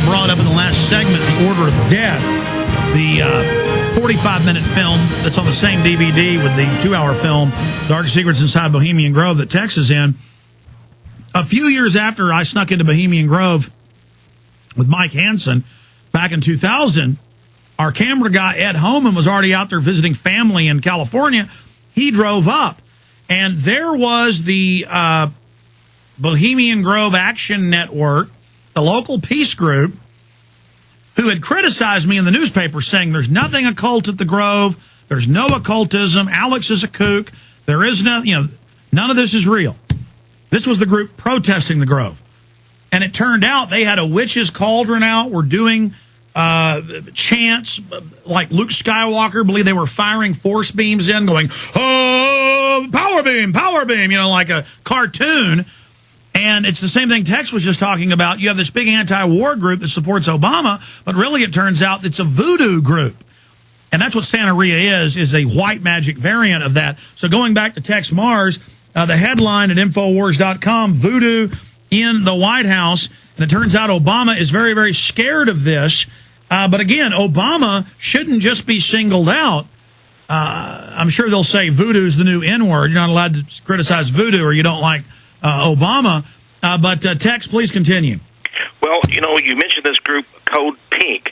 brought up in the last segment, The Order of Death, the 45-minute film that's on the same DVD with the 2-hour film, Dark Secrets Inside Bohemian Grove, that Texe is in. A few years after I snuck into Bohemian Grove with Mike Hansen back in 2000, our camera guy, Ed Homan, was already out there visiting family in California. He drove up, and there was the Bohemian Grove Action Network, the local peace group, who had criticized me in the newspaper saying there's nothing occult at the Grove, there's no occultism, Alex is a kook, there is no, none of this is real. This was the group protesting the Grove. And it turned out they had a witch's cauldron out, were doing chants like Luke Skywalker, believe they were firing force beams in, going, oh, power beam, like a cartoon. And it's the same thing Texe was just talking about. You have this big anti-war group that supports Obama, but really it turns out it's a voodoo group. And that's what Santeria is a white magic variant of that. So going back to Texe Mars, the headline at Infowars.com, voodoo in the White House. And it turns out Obama is very, very scared of this. But again, Obama shouldn't just be singled out. I'm sure they'll say voodoo is the new N-word. You're not allowed to criticize voodoo or you don't like Obama. But Texe, please continue. Well, you mentioned this group, Code Pink.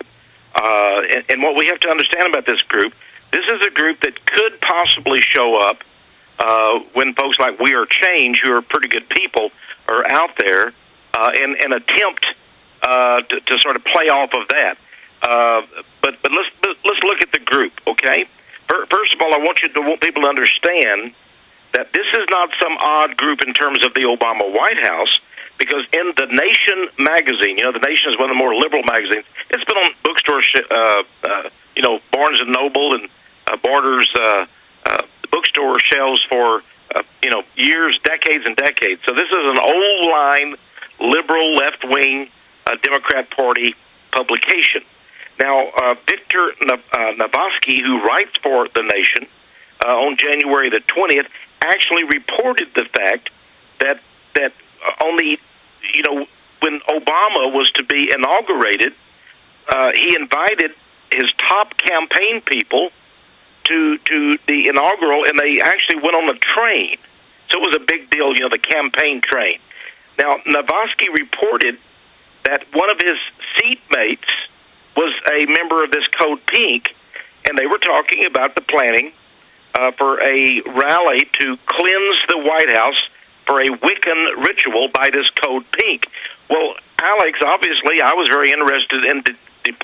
And what we have to understand about this is a group that could possibly show up when folks like We Are Change, who are pretty good people, are out there and attempt to sort of play off of that. But let's look at the group, okay? First of all, I want people to understand that this is not some odd group in terms of the Obama White House, because in The Nation magazine, The Nation is one of the more liberal magazines. It's been on bookstore, Barnes and Noble and Borders bookstore shelves for years, decades and decades. So this is an old line liberal left-wing Democrat Party publication. Now, Victor Navosky, who writes for The Nation, on January the 20th, actually reported the fact that on the, when Obama was to be inaugurated, he invited his top campaign people to the inaugural, and they actually went on a train. So it was a big deal, the campaign train. Now, Navosky reported that one of his seatmates was a member of this Code Pink, and they were talking about the planning for a rally to cleanse the White House for a Wiccan ritual by this Code Pink. Well, Alex, obviously, I was very interested in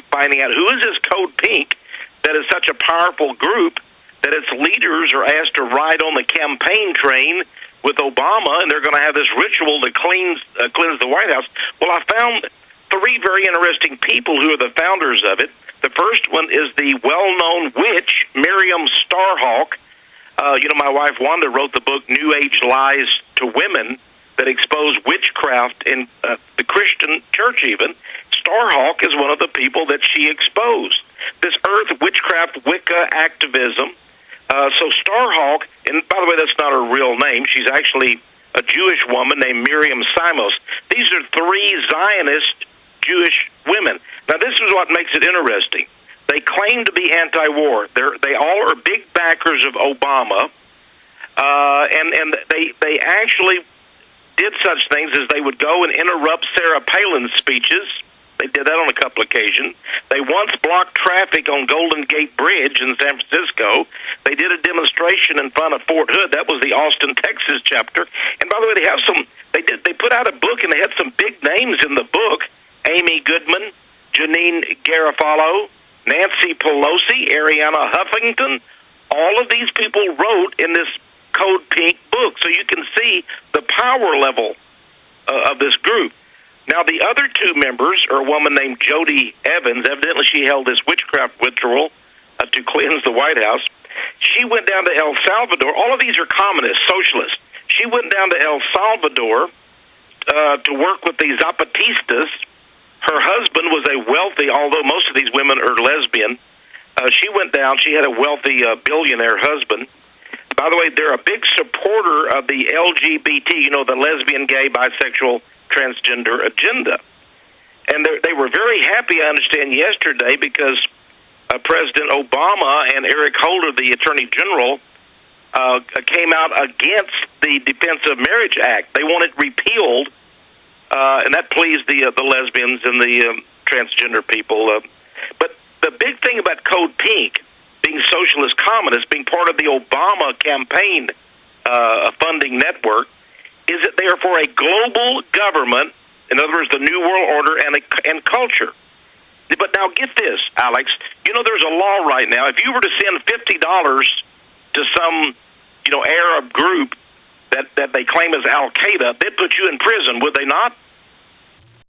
finding out who is this Code Pink that is such a powerful group that its leaders are asked to ride on the campaign train with Obama, and they're going to have this ritual to cleanse the White House. Well, I found 3 very interesting people who are the founders of it. The first one is the well-known witch, Miriam Starhawk. My wife Wanda wrote the book New Age Lies to Women that expose witchcraft in the Christian church even. Starhawk is one of the people that she exposed. This earth witchcraft Wicca activism. So Starhawk, and by the way, that's not her real name. She's actually a Jewish woman named Miriam Simos. These are 3 Zionist Jewish women. Now, this is what makes it interesting. They claim to be anti-war. They all are big backers of Obama, and they actually did such things as they would go and interrupt Sarah Palin's speeches. They did that on a couple occasions. They once blocked traffic on Golden Gate Bridge in San Francisco. They did a demonstration in front of Fort Hood. That was the Austin, Texas chapter. And by the way, they have some. They put out a book, and they had some big names in the book: Amy Goodman, Janine Garofalo, Nancy Pelosi, Ariana Huffington. All of these people wrote in this Code Pink book, so you can see the power level of this group. Now, the other 2 members are a woman named Jody Evans. Evidently, she held this witchcraft ritual to cleanse the White House. She went down to El Salvador. All of these are communists, socialists. She went down to El Salvador to work with the Zapatistas. Her husband was a wealthy, although most of these women are lesbian. She went down. She had a wealthy billionaire husband. By the way, they're a big supporter of the LGBT, the lesbian, gay, bisexual, transgender agenda. And they were very happy, I understand, yesterday because President Obama and Eric Holder, the Attorney General, came out against the Defense of Marriage Act. They want it repealed, and that pleased the lesbians and the transgender people. But the big thing about Code Pink, being socialist communist, being part of the Obama campaign funding network, is that they are for a global government, in other words, the New World Order and culture. But now get this, Alex. You know, there's a law right now. If you were to send $50 to some, Arab group that they claim is Al Qaeda, they'd put you in prison, would they not?